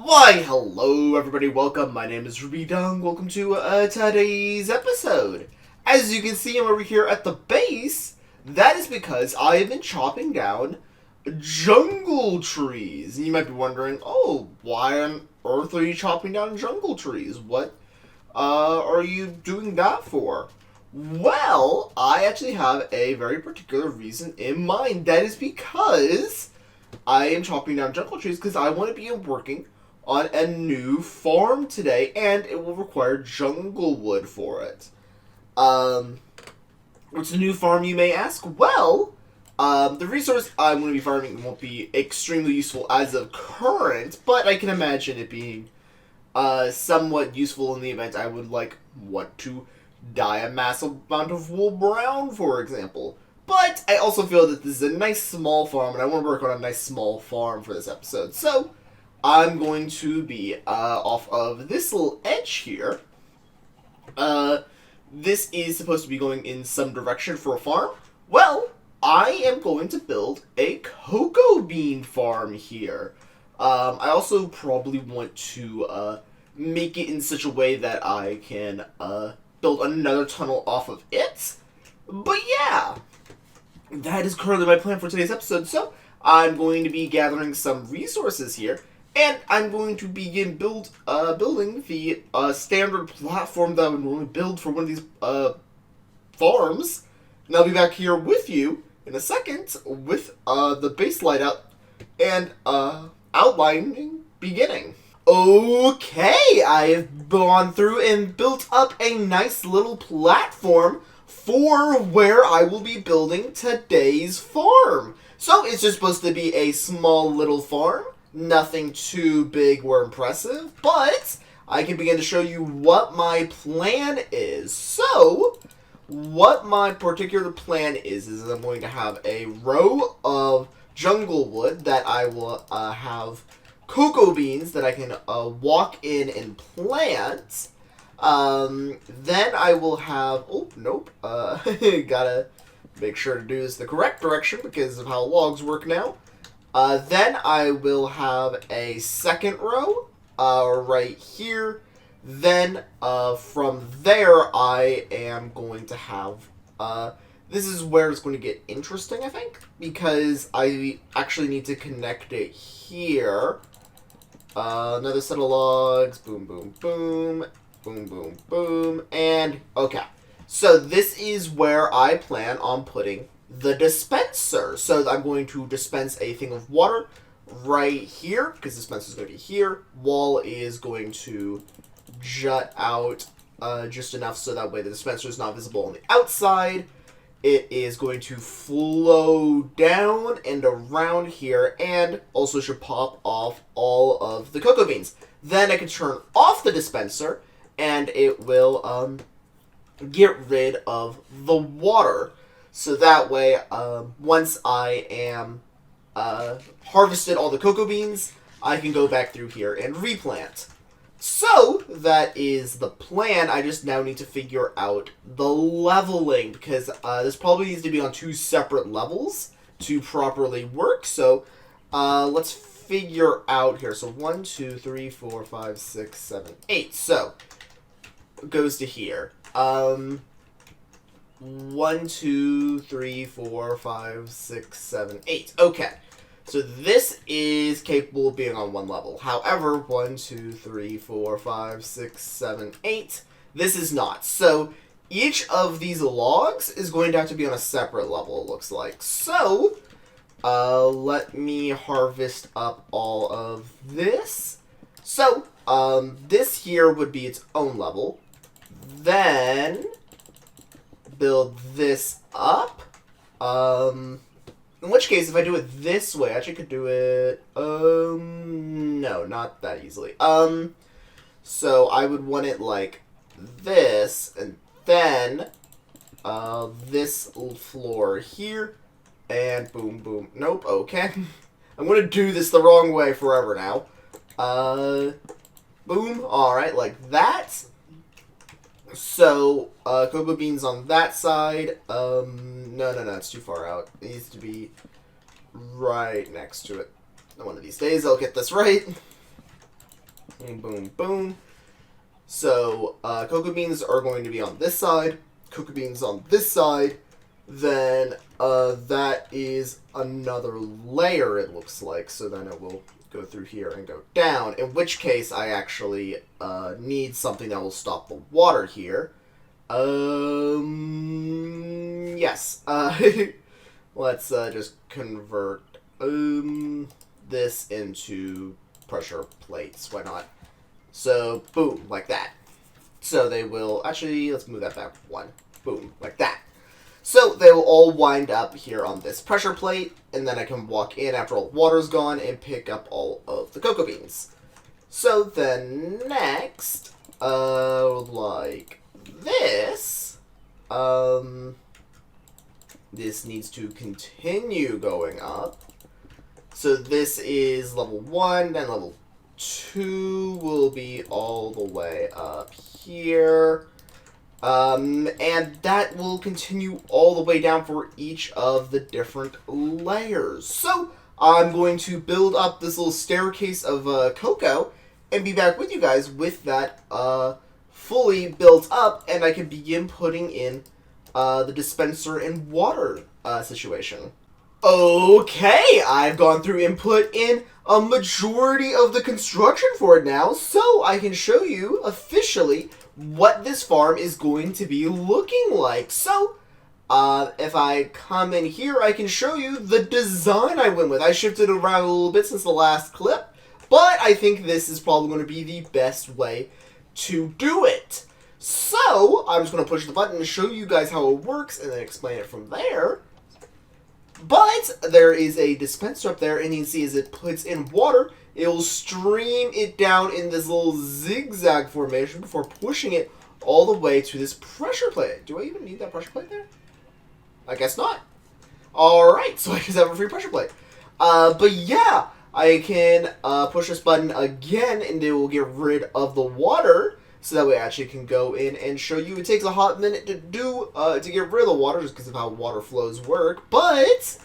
Why, hello everybody, welcome, my name is Rubydung, welcome to today's episode. As you can see, I'm over here at the base. That is because I have been chopping down jungle trees. And you might be wondering, oh, why on earth are you chopping down jungle trees? What are you doing that for? Well, I actually have a very particular reason in mind. That is because I am chopping down jungle trees because I want to be working on a new farm today, and it will require jungle wood for it. What's a new farm, you may ask? Well, the resource I'm going to be farming won't be extremely useful as of current, but I can imagine it being somewhat useful in the event I would want to dye a massive amount of wool brown, for example. But I also feel that this is a nice small farm, and I want to work on a nice small farm for this episode. So I'm going to be off of this little edge here. This is supposed to be going in some direction for a farm. Well, I am going to build a cocoa bean farm here. I also probably want to make it in such a way that I can build another tunnel off of it. But yeah, that is currently my plan for today's episode. So I'm going to be gathering some resources here, and I'm going to begin building the standard platform that I would normally build for one of these farms. And I'll be back here with you in a second with the base light up and outlining beginning. Okay, I have gone through and built up a nice little platform for where I will be building today's farm. So it's just supposed to be a small little farm. Nothing too big or impressive, but I can begin to show you what my plan is. So, what my particular plan is I'm going to have a row of jungle wood that I will have cocoa beans that I can walk in and plant. Then I will have, oh, nope, gotta make sure to do this the correct direction because of how logs work now. Then I will have a second row right here. Then from there I am going to have, this is where it's going to get interesting, I think, because I actually need to connect it here. Another set of logs, boom, boom, boom, boom, boom, boom, and okay. So this is where I plan on putting the dispenser. So I'm going to dispense a thing of water right here, because the dispenser is going to be here. Wall is going to jut out just enough so that way the dispenser is not visible on the outside. It is going to flow down and around here, and also should pop off all of the cocoa beans. Then I can turn off the dispenser, and it will get rid of the water. So that way, once I am harvested all the cocoa beans, I can go back through here and replant. So, that is the plan. I just now need to figure out the leveling, because this probably needs to be on 2 separate levels to properly work. So, let's figure out here. So, 1, 2, 3, 4, 5, 6, 7, 8. So, it goes to here. 1, 2, 3, 4, 5, 6, 7, 8. Okay. So this is capable of being on 1 level. However, 1, 2, 3, 4, 5, 6, 7, 8. This is not. So each of these logs is going to have to be on a separate level, it looks like. So let me harvest up all of this. So this here would be its own level. Then build this up. In which case, if I do it this way, I actually could do it, no, not that easily. So I would want it like this, and then, this floor here, and boom, boom, nope, okay. I'm gonna do this the wrong way forever now. Boom, alright, like that. So, cocoa beans on that side. No, it's too far out. It needs to be right next to it. One of these days I'll get this right. Boom, boom, boom. So, cocoa beans are going to be on this side, cocoa beans on this side, then that is another layer, it looks like, so then it will go through here and go down, in which case I actually need something that will stop the water here. Yes, let's just convert this into pressure plates, why not? So, boom, like that. So they will, actually, let's move that back one. Boom, like that. So they will all wind up here on this pressure plate, and then I can walk in after all the water's gone and pick up all of the cocoa beans. So then next, like this, this needs to continue going up. So this is level 1, then level 2 will be all the way up here. And that will continue all the way down for each of the different layers. So I'm going to build up this little staircase of cocoa and be back with you guys with that fully built up, and I can begin putting in the dispenser and water situation. Okay, I've gone through and put in a majority of the construction for it now, so I can show you officially what this farm is going to be looking like. So, if I come in here, I can show you the design I went with. I shifted it around a little bit since the last clip, but I think this is probably going to be the best way to do it. So, I'm just going to push the button to show you guys how it works and then explain it from there. But there is a dispenser up there, and you can see as it puts in water, it will stream it down in this little zigzag formation before pushing it all the way to this pressure plate. Do I even need that pressure plate there? I guess not. Alright, so I just have a free pressure plate. But yeah, I can push this button again, and it will get rid of the water. So that way I actually can go in and show you. It takes a hot minute to do, to get rid of the water just because of how water flows work. But,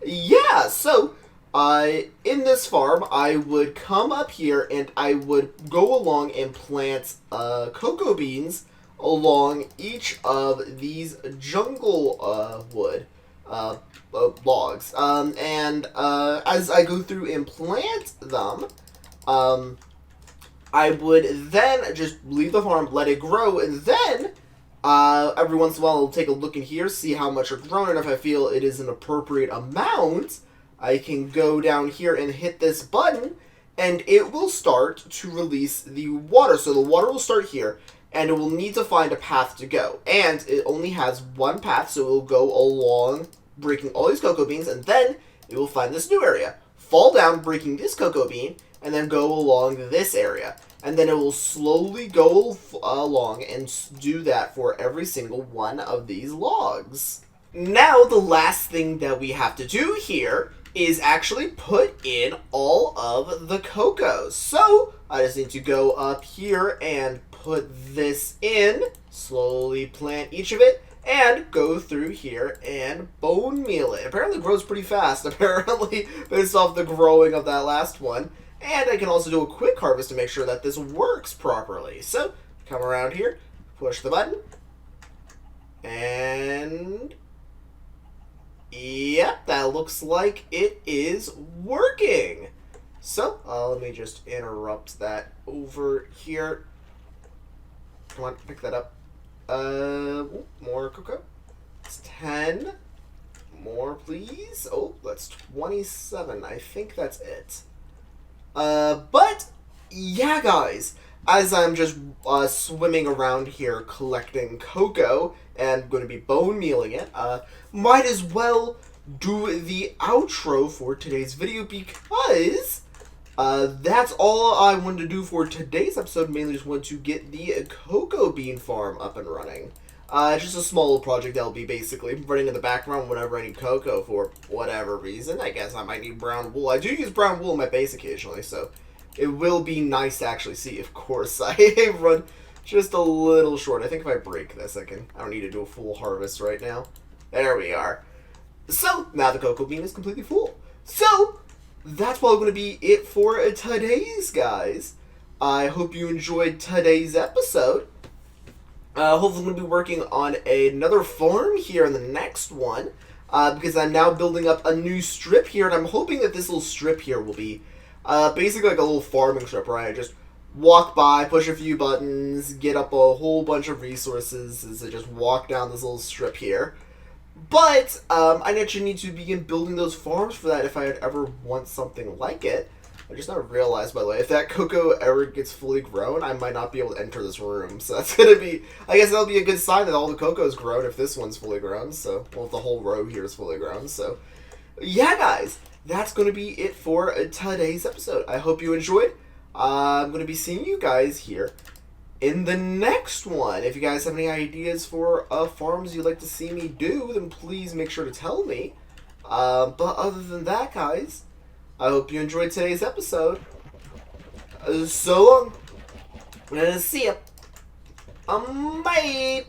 yeah, so, in this farm, I would come up here and I would go along and plant, cocoa beans along each of these jungle, wood, logs. As I go through and plant them, I would then just leave the farm, let it grow, and then every once in a while I'll take a look in here, see how much it's grown, and if I feel it is an appropriate amount, I can go down here and hit this button, and it will start to release the water. So the water will start here, and it will need to find a path to go. And it only has one path, so it will go along, breaking all these cocoa beans, and then it will find this new area, fall down, breaking this cocoa bean, and then go along this area. And then it will slowly go along and do that for every single one of these logs. Now, the last thing that we have to do here is actually put in all of the cocoa. So, I just need to go up here and put this in, slowly plant each of it, and go through here and bone meal it. Apparently it grows pretty fast, apparently, based off the growing of that last one. And I can also do a quick harvest to make sure that this works properly. So, come around here, push the button, and yep, that looks like it is working. So, let me just interrupt that over here. Come on, pick that up. More cocoa. It's 10. More, please. Oh, that's 27. I think that's it. But, yeah, guys, as I'm just swimming around here collecting cocoa and going to be bone mealing it, might as well do the outro for today's video because that's all I wanted to do for today's episode. Mainly just wanted to get the cocoa bean farm up and running. It's just a small little project that'll be basically running in the background whenever I need cocoa for whatever reason. I guess I might need brown wool. I do use brown wool in my base occasionally, so it will be nice to actually see. Of course, I run just a little short. I think if I break this, I don't need to do a full harvest right now. There we are. So, now the cocoa bean is completely full. So, that's probably going to be it for today's, guys. I hope you enjoyed today's episode. Hopefully, I'm going to be working on another farm here in the next one. Because I'm now building up a new strip here, and I'm hoping that this little strip here will be basically like a little farming strip, right? I just walk by, push a few buttons, get up a whole bunch of resources as I just walk down this little strip here. But I actually need to begin building those farms for that if I ever want something like it. I just now realized, by the way, if that cocoa ever gets fully grown, I might not be able to enter this room. So that's going to be, I guess that'll be a good sign that all the cocoa's grown if this one's fully grown. So, well, if the whole row here is fully grown. So, yeah, guys, that's going to be it for today's episode. I hope you enjoyed. I'm going to be seeing you guys here in the next one. If you guys have any ideas for farms you'd like to see me do, then please make sure to tell me. But other than that, guys, I hope you enjoyed today's episode. So long. And see ya. Bye.